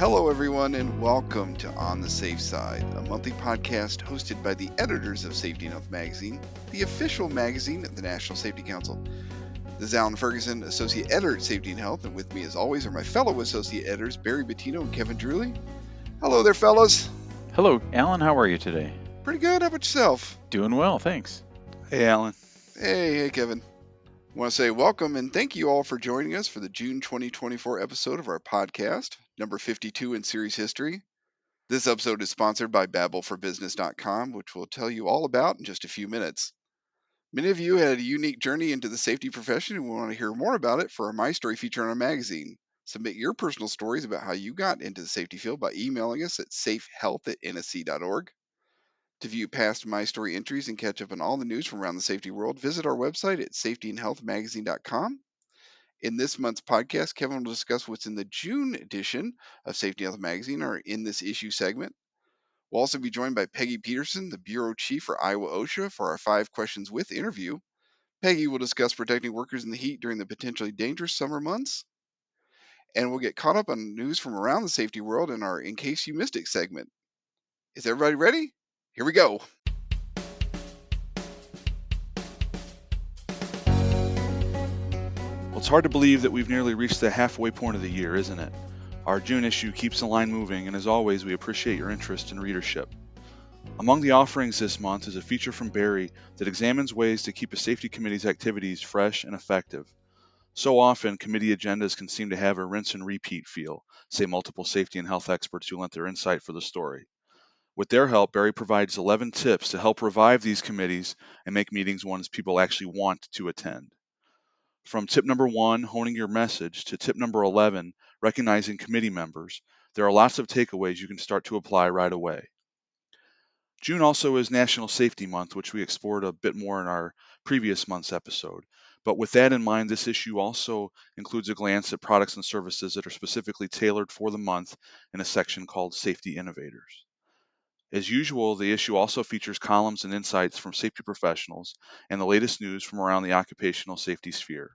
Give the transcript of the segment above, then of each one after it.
Hello, everyone, and welcome to On the Safe Side, a monthly podcast hosted by the editors of Safety and Health magazine, the official magazine of the National Safety Council. This is Alan Ferguson, Associate Editor at Safety and Health, and with me, as always, are my fellow Associate Editors, Barry Bettino and Kevin Drewley. Hello there, fellas. Hello, Alan. How are you today? Pretty good. How about yourself? Doing well, thanks. Hey, Alan. Hey, Kevin. I want to say welcome and thank you all for joining us for the June 2024 episode of our podcast, number 52 in series history. This episode is sponsored by BabbelForBusiness.com, which we'll tell you all about in just a few minutes. Many of you had a unique journey into the safety profession and we want to hear more about it for our My Story feature on our magazine. Submit your personal stories about how you got into the safety field by emailing us at safehealth@nsc.org. To view past My Story entries and catch up on all the news from around the safety world, visit our website at safetyandhealthmagazine.com. In this month's podcast, Kevin will discuss what's in the June edition of Safety and Health Magazine, or in this issue segment. We'll also be joined by Peggy Peterson, the Bureau Chief for Iowa OSHA, for our 5 Questions With interview. Peggy will discuss protecting workers in the heat during the potentially dangerous summer months. And we'll get caught up on news from around the safety world in our In Case You Missed It segment. Is everybody ready? Here we go. Well, it's hard to believe that we've nearly reached the halfway point of the year, isn't it? Our June issue keeps the line moving, and as always, we appreciate your interest and readership. Among the offerings this month is a feature from Barry that examines ways to keep a safety committee's activities fresh and effective. So often, committee agendas can seem to have a rinse and repeat feel, say multiple safety and health experts who lent their insight for the story. With their help, Barry provides 11 tips to help revive these committees and make meetings ones people actually want to attend. From tip number 1, honing your message, to tip number 11, recognizing committee members, there are lots of takeaways you can start to apply right away. June also is National Safety Month, which we explored a bit more in our previous month's episode. But with that in mind, this issue also includes a glance at products and services that are specifically tailored for the month in a section called Safety Innovators. As usual, the issue also features columns and insights from safety professionals and the latest news from around the occupational safety sphere.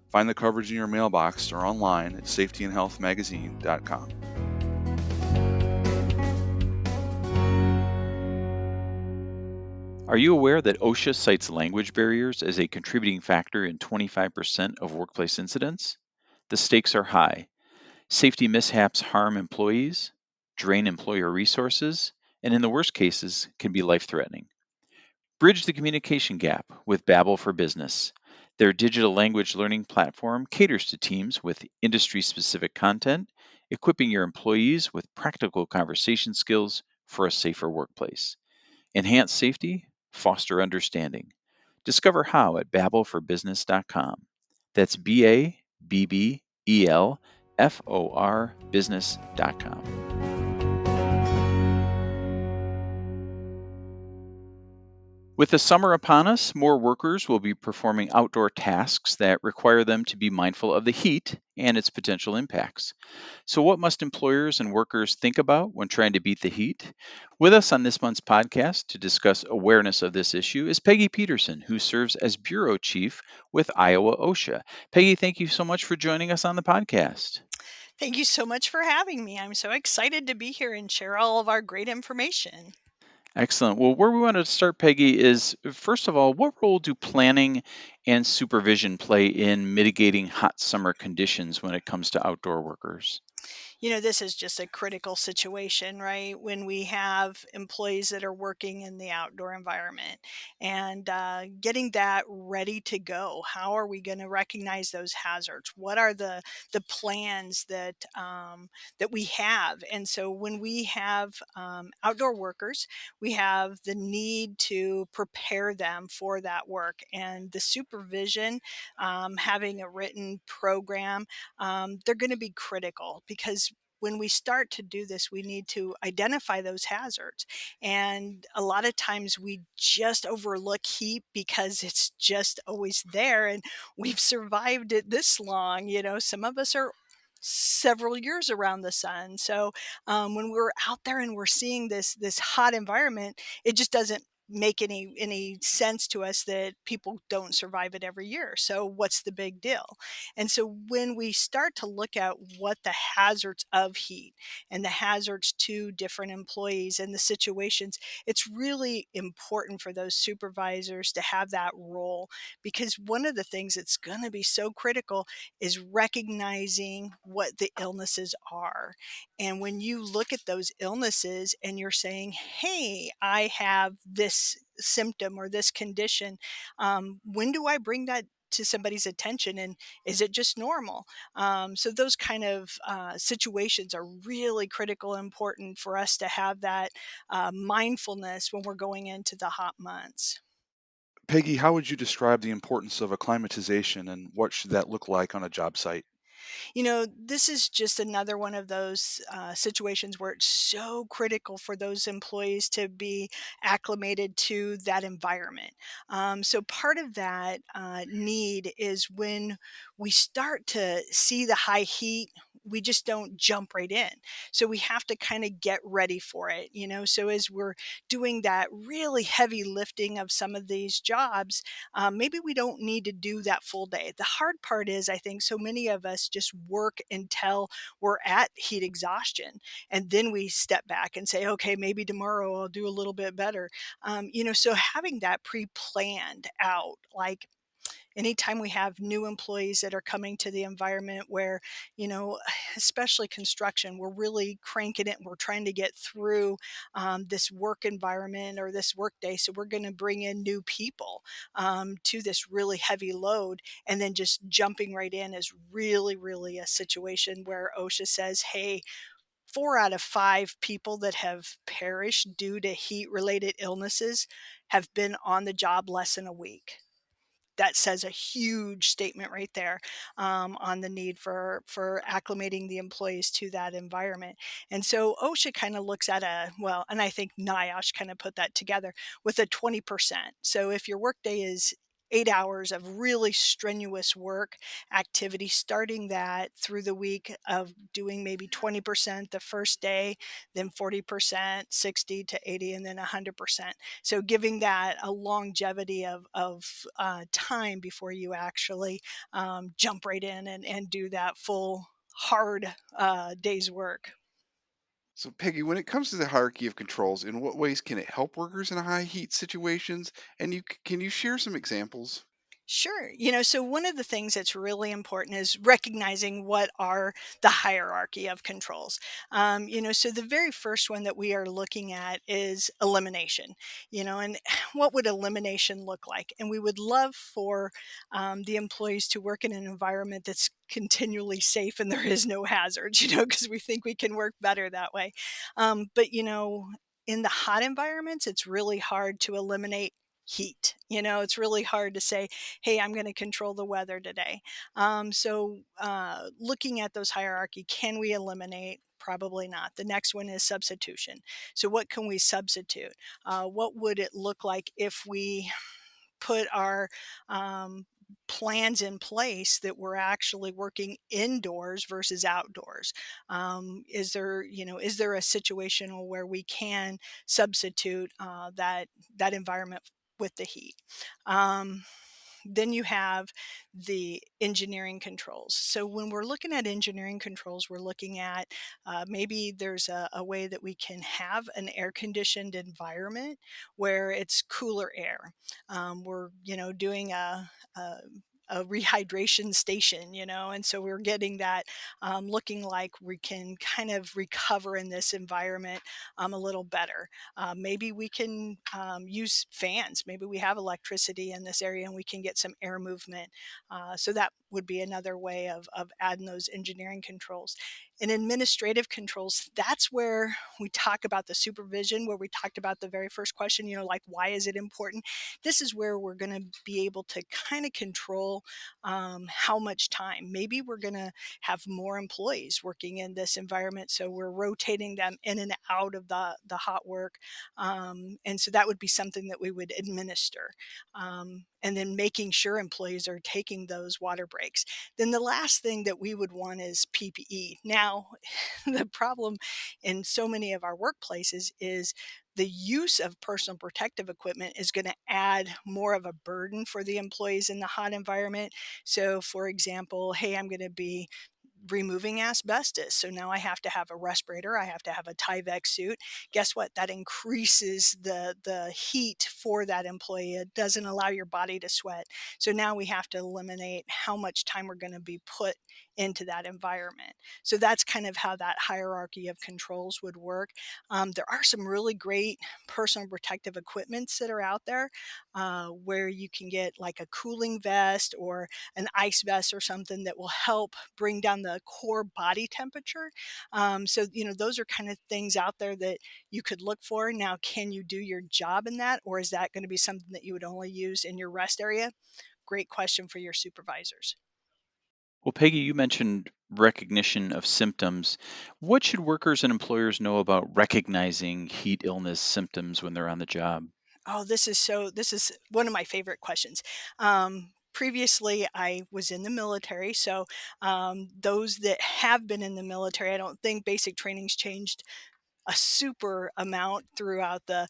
Find the coverage in your mailbox or online at safetyandhealthmagazine.com. Are you aware that OSHA cites language barriers as a contributing factor in 25% of workplace incidents? The stakes are high. Safety mishaps harm employees, drain employer resources, and in the worst cases, can be life-threatening. Bridge the communication gap with Babbel for Business. Their digital language learning platform caters to teams with industry-specific content, equipping your employees with practical conversation skills for a safer workplace. Enhance safety, foster understanding. Discover how at babbelforbusiness.com. That's BABBEL business.com. With the summer upon us, more workers will be performing outdoor tasks that require them to be mindful of the heat and its potential impacts. So, what must employers and workers think about when trying to beat the heat? With us on this month's podcast to discuss awareness of this issue is Peggy Peterson, who serves as Bureau Chief with Iowa OSHA. Peggy, thank you so much for joining us on the podcast. Thank you so much for having me. I'm so excited to be here and share all of our great information. Excellent. Well, where we want to start, Peggy, is first of all, what role do planning and supervision play in mitigating hot summer conditions when it comes to outdoor workers? This is just a critical situation, right? When we have employees that are working in the outdoor environment and getting that ready to go. How are we going to recognize those hazards? What are the plans that we have? And so when we have outdoor workers, we have the need to prepare them for that work, and the supervision, having a written program, they're going to be critical because when we start to do this, we need to identify those hazards. And a lot of times we just overlook heat because it's just always there. And we've survived it this long. Some of us are several years around the sun. So when we're out there and we're seeing this hot environment, it just doesn't make any sense to us that people don't survive it every year. So what's the big deal? And so when we start to look at what the hazards of heat and the hazards to different employees and the situations, it's really important for those supervisors to have that role, because one of the things that's going to be so critical is recognizing what the illnesses are. And when you look at those illnesses and you're saying, hey, I have this symptom or this condition, when do I bring that to somebody's attention, and is it just normal? So those kind of situations are really critical and important for us to have that mindfulness when we're going into the hot months. Peggy, how would you describe the importance of acclimatization and what should that look like on a job site? This is just another one of those situations where it's so critical for those employees to be acclimated to that environment. So, part of that need is when we start to see the high heat. We just don't jump right in. So we have to kind of get ready for it. So as we're doing that really heavy lifting of some of these jobs, maybe we don't need to do that full day. The hard part is, I think so many of us just work until we're at heat exhaustion. And then we step back and say, okay, maybe tomorrow I'll do a little bit better. So having that pre planned out, like, anytime we have new employees that are coming to the environment where, you know, especially construction, we're really cranking it. We're trying to get through this work environment or this work day. So we're going to bring in new people to this really heavy load. And then just jumping right in is really, really a situation where OSHA says, hey, 4 out of 5 people that have perished due to heat related illnesses have been on the job less than a week. That says a huge statement right there, on the need for acclimating the employees to that environment. And so OSHA kind of looks at and I think NIOSH kind of put that together with a 20%. So if your workday is 8 hours of really strenuous work activity, starting that through the week of doing maybe 20% the first day, then 40%, 60 to 80, and then 100%. So giving that a longevity of time before you actually jump right in and do that full hard day's work. So, Peggy, when it comes to the hierarchy of controls, in what ways can it help workers in high heat situations? And can you share some examples? Sure. So one of the things that's really important is recognizing what are the hierarchy of controls. So the very first one that we are looking at is elimination, and what would elimination look like? And we would love for the employees to work in an environment that's continually safe and there is no hazards, because we think we can work better that way. But in the hot environments, it's really hard to eliminate heat. It's really hard to say, hey, I'm going to control the weather today. So looking at those hierarchy, can we eliminate? Probably not. The next one is substitution. So, what can we substitute? What would it look like if we put our plans in place that we're actually working indoors versus outdoors? Is there a situation where we can substitute that environment with the heat? Um, then you have the engineering controls. So when we're looking at engineering controls, we're looking at maybe there's a way that we can have an air conditioned environment where it's cooler air. We're doing a rehydration station, and so we're getting that looking like we can kind of recover in this environment a little better. Maybe we can use fans. Maybe we have electricity in this area and we can get some air movement. So that would be another way of adding those engineering controls. And administrative controls, that's where we talk about the supervision, where we talked about the very first question, like, why is it important? This is where we're going to be able to kind of control how much time. Maybe we're going to have more employees working in this environment, so we're rotating them in and out of the hot work. And so that would be something that we would administer. and then making sure employees are taking those water breaks. Then the last thing that we would want is PPE. Now, the problem in so many of our workplaces is the use of personal protective equipment is going to add more of a burden for the employees in the hot environment. So, for example, hey, I'm going to be removing asbestos. So now I have to have a respirator, I have to have a Tyvek suit. Guess what? That increases the heat for that employee. It doesn't allow your body to sweat. So now we have to eliminate how much time we're going to be put into that environment. So that's kind of how that hierarchy of controls would work. There are some really great personal protective equipments that are out there where you can get like a cooling vest or an ice vest or something that will help bring down the core body temperature. So, those are kind of things out there that you could look for. Now, can you do your job in that, or is that going to be something that you would only use in your rest area? Great question for your supervisors. Well, Peggy, you mentioned recognition of symptoms. What should workers and employers know about recognizing heat illness symptoms when they're on the job? Oh, this is one of my favorite questions. Previously, I was in the military. So, those that have been in the military, I don't think basic training's changed a super amount throughout the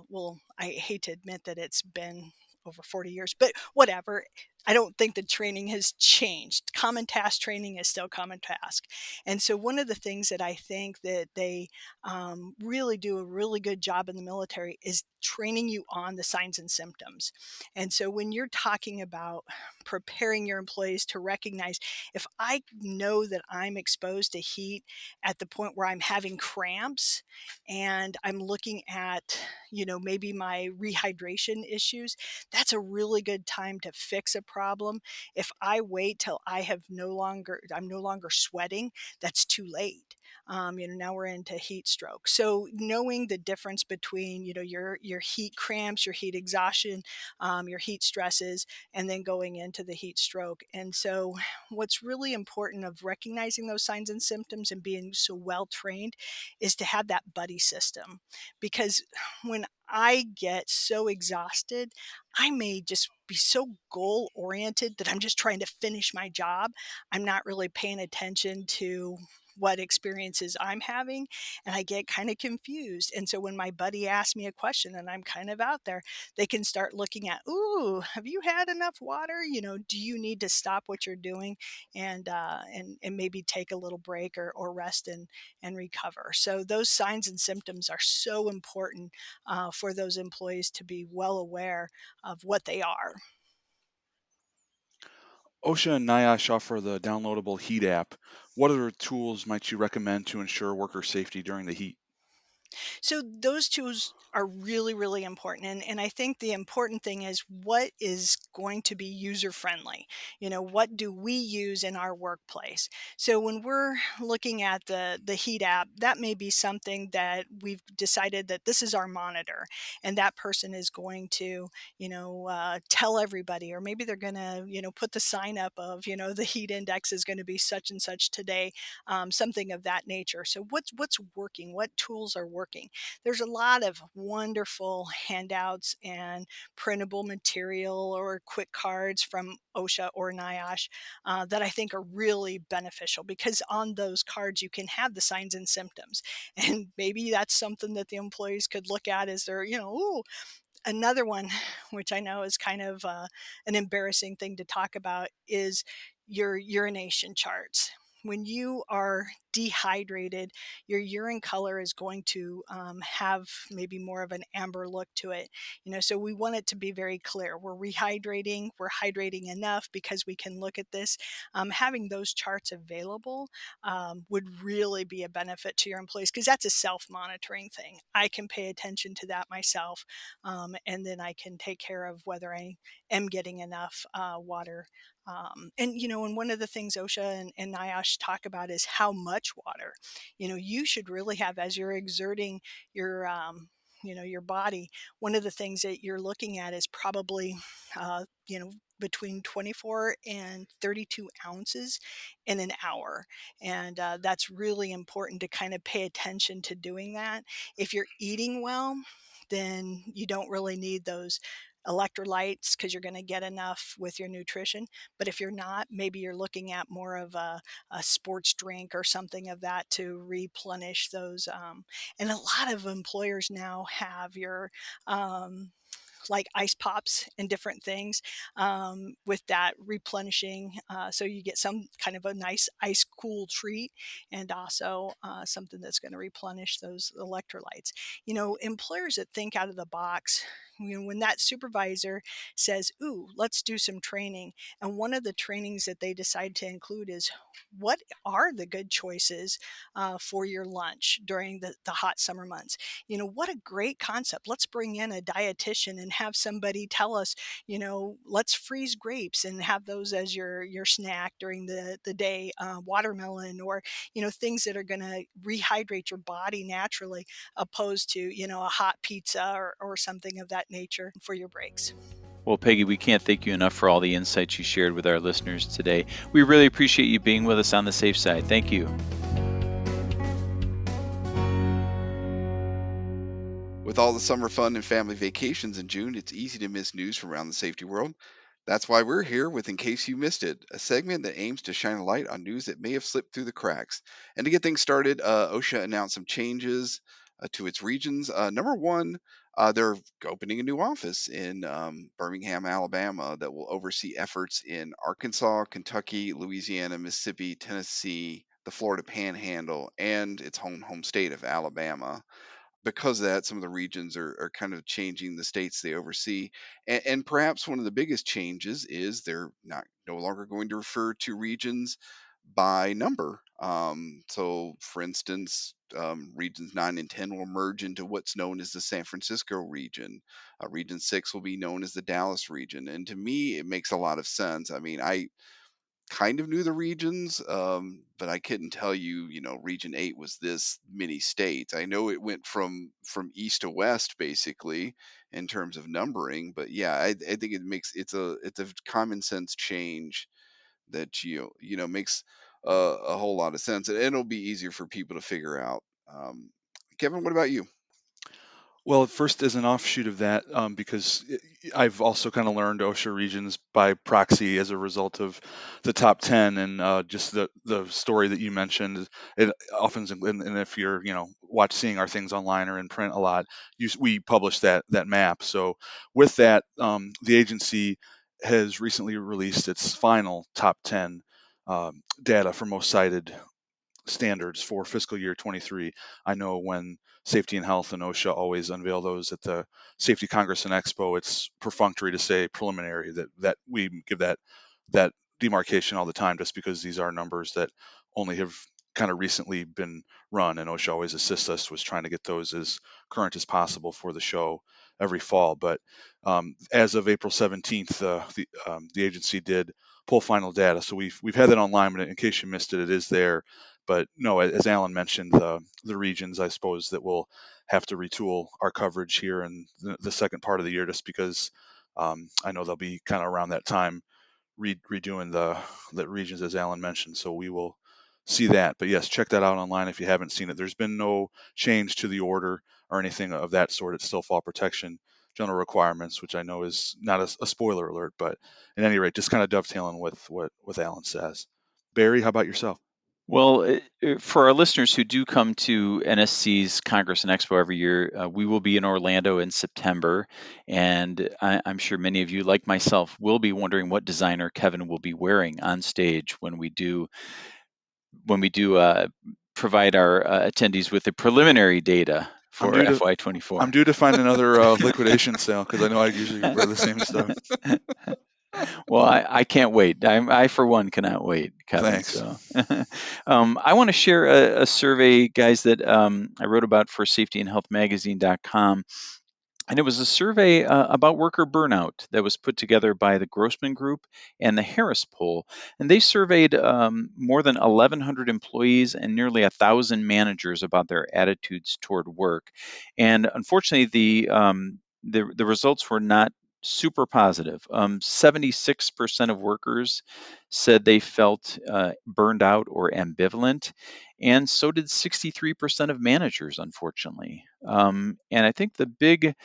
well, I hate to admit that it's been over 40 years, but whatever. I don't think the training has changed. Common task training is still common task. And so one of the things that I think that they really do a really good job in the military is training you on the signs and symptoms. And so when you're talking about preparing your employees to recognize, if I know that I'm exposed to heat at the point where I'm having cramps and I'm looking at, maybe my rehydration issues, that's a really good time to fix a problem. If I wait till I'm no longer sweating, that's too late. Now we're into heat stroke. So knowing the difference between, your heat cramps, your heat exhaustion, your heat stresses, and then going into the heat stroke. And so what's really important of recognizing those signs and symptoms and being so well trained is to have that buddy system. Because when I get so exhausted, I may just be so goal oriented that I'm just trying to finish my job. I'm not really paying attention to what experiences I'm having, and I get kind of confused. And so when my buddy asks me a question and I'm kind of out there, they can start looking at, ooh, have you had enough water? Do you need to stop what you're doing and maybe take a little break or rest and recover? So those signs and symptoms are so important for those employees to be well aware of what they are. OSHA and NIOSH offer the downloadable heat app. What other tools might you recommend to ensure worker safety during the heat? So those tools are really, really important. And I think the important thing is what is going to be user friendly. What do we use in our workplace? So when we're looking at the heat app, that may be something that we've decided that this is our monitor, and that person is going to, tell everybody, or maybe they're going to, put the sign up of, the heat index is going to be such and such today, something of that nature. So what's working? What tools are working? There's a lot of wonderful handouts and printable material or quick cards from OSHA or NIOSH that I think are really beneficial, because on those cards you can have the signs and symptoms, and maybe that's something that the employees could look at as they're, ooh, another one, which I know is kind of an embarrassing thing to talk about, is your urination charts. When you are dehydrated, your urine color is going to have maybe more of an amber look to it. So we want it to be very clear. We're hydrating enough because we can look at this. Having those charts available would really be a benefit to your employees, because that's a self monitoring thing. I can pay attention to that myself, and then I can take care of whether I am getting enough water. And one of the things OSHA and NIOSH talk about is how much water, you should really have as you're exerting your, your body. One of the things that you're looking at is probably, between 24 and 32 ounces in an hour. And that's really important to kind of pay attention to doing that. If you're eating well, then you don't really need those electrolytes because you're going to get enough with your nutrition. But if you're not, maybe you're looking at more of a sports drink or something of that to replenish those. And a lot of employers now have your like ice pops and different things with that replenishing. So you get some kind of a nice ice cool treat and also something that's going to replenish those electrolytes. Employers that think out of the box, when that supervisor says, "Ooh, let's do some training," and one of the trainings that they decide to include is what are the good choices for your lunch during the hot summer months. What a great concept. Let's bring in a dietitian and have somebody tell us, let's freeze grapes and have those as your snack during the day, watermelon, or, things that are going to rehydrate your body naturally, opposed to, a hot pizza or something of that nature for your breaks. Well, Peggy, we can't thank you enough for all the insights you shared with our listeners today. We really appreciate you being with us on the safe side. Thank you. With all the summer fun and family vacations in June, it's easy to miss news from around the safety world. That's why we're here with In Case You Missed It, a segment that aims to shine a light on news that may have slipped through the cracks. And to get things started, OSHA announced some changes to its regions. Number one, they're opening a new office in Birmingham, Alabama, that will oversee efforts in Arkansas, Kentucky, Louisiana, Mississippi, Tennessee, the Florida Panhandle, and its home state of Alabama. Because of that, some of the regions are kind of changing the states they oversee. And perhaps one of the biggest changes is they're not no longer going to refer to regions by number. So, for instance, regions 9 and 10 will merge into what's known as the San Francisco region. Region 6 will be known as the Dallas region. And to me, it makes a lot of sense. I mean, I kind of knew the regions, but I couldn't tell you, Region 8 was this many states. I know it went from east to west basically in terms of numbering, but yeah, I think it's a common sense change that makes a whole lot of sense, and it'll be easier for people to figure out. Kevin, what about you? Well, first, as an offshoot of that, because I've also kind of learned OSHA regions by proxy as a result of the top 10 and just the story that you mentioned. It often, and if you're, seeing our things online or in print a lot, we publish that map. So with that, the agency has recently released its final top 10 data for most cited standards for fiscal year 23. I know when Safety and Health and OSHA always unveil those at the Safety Congress and Expo, it's perfunctory to say preliminary, that we give that demarcation all the time, just because these are numbers that only have kind of recently been run, and OSHA always assists us with trying to get those as current as possible for the show every fall. But as of April 17th, the agency did pull final data, so we've had that online. But in case you missed it, it is there. But no, as Alan mentioned, the regions, I suppose, that we'll have to retool our coverage here in the second part of the year, just because I know they'll be kind of around that time redoing the regions, as Alan mentioned. So we will see that. But yes, check that out online if you haven't seen it. There's been no change to the order or anything of that sort. It's still fall protection general requirements, which I know is not a spoiler alert, but at any rate, just kind of dovetailing with what Alan says. Barry, how about yourself? Well, for our listeners who do come to NSC's Congress and Expo every year, we will be in Orlando in September, and I'm sure many of you, like myself, will be wondering what designer Kevin will be wearing on stage when we do provide our attendees with the preliminary data I'm for due to FY24. I'm due to find another liquidation sale, because I know I usually wear the same stuff. Well, I can't wait. I, for one, cannot wait, Kevin. Thanks. So I want to share a survey, guys, that I wrote about for safetyandhealthmagazine.com. And it was a survey about worker burnout that was put together by the Grossman Group and the Harris Poll. And they surveyed more than 1,100 employees and nearly 1,000 managers about their attitudes toward work. And unfortunately, the results were not super positive. 76% of workers said they felt burned out or ambivalent, and so did 63% of managers, unfortunately. And I think the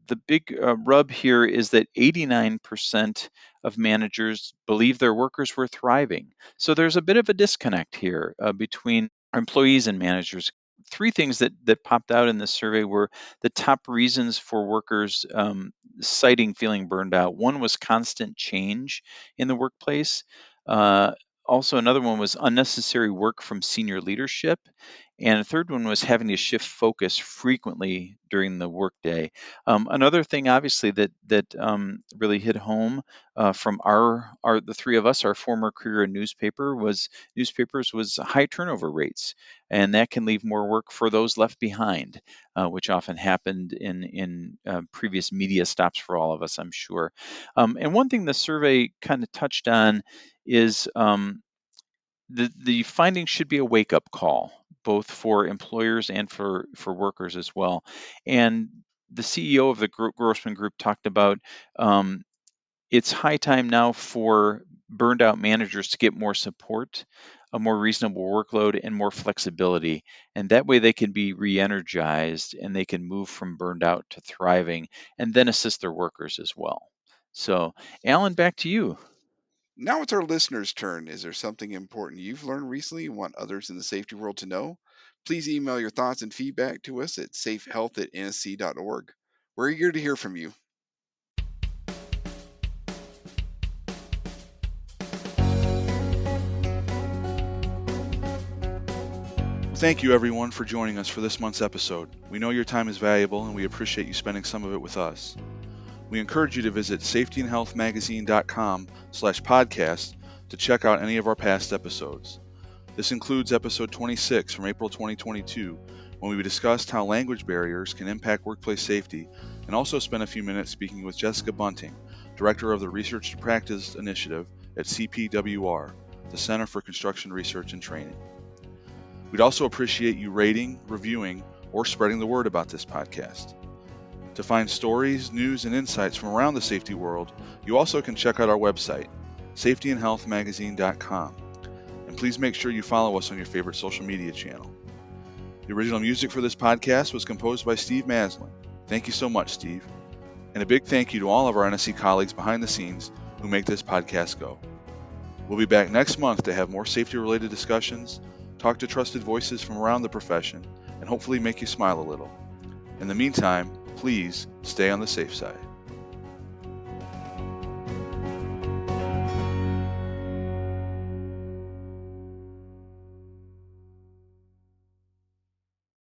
the big rub here is that 89% of managers believe their workers were thriving. So there's a bit of a disconnect here between employees and managers. Three things that popped out in this survey were the top reasons for workers citing feeling burned out. One was constant change in the workplace. Also, another one was unnecessary work from senior leadership. And a third one was having to shift focus frequently during the workday. Another thing, obviously, that really hit home from the three of us, our former career in newspapers was high turnover rates, and that can leave more work for those left behind, which often happened in previous media stops for all of us, I'm sure. And one thing the survey kind of touched on is the findings should be a wake up call, both for employers and for workers as well. And the CEO of the Grossman Group talked about it's high time now for burned out managers to get more support, a more reasonable workload, and more flexibility. And that way they can be re energized and they can move from burned out to thriving and then assist their workers as well. So, Alan, back to you. Now it's our listeners' turn. Is there something important you've learned recently and want others in the safety world to know? Please email your thoughts and feedback to us at safehealth@nsc.org. We're eager to hear from you. Thank you, everyone, for joining us for this month's episode. We know your time is valuable, and we appreciate you spending some of it with us. We encourage you to visit safetyandhealthmagazine.com/podcast to check out any of our past episodes. This includes episode 26 from April 2022, when we discussed how language barriers can impact workplace safety, and also spent a few minutes speaking with Jessica Bunting, Director of the Research to Practice Initiative at CPWR, the Center for Construction Research and Training. We'd also appreciate you rating, reviewing, or spreading the word about this podcast. To find stories, news, and insights from around the safety world, you also can check out our website, safetyandhealthmagazine.com. And please make sure you follow us on your favorite social media channel. The original music for this podcast was composed by Steve Maslin. Thank you so much, Steve. And a big thank you to all of our NSC colleagues behind the scenes who make this podcast go. We'll be back next month to have more safety-related discussions, talk to trusted voices from around the profession, and hopefully make you smile a little. In the meantime, please stay on the safe side.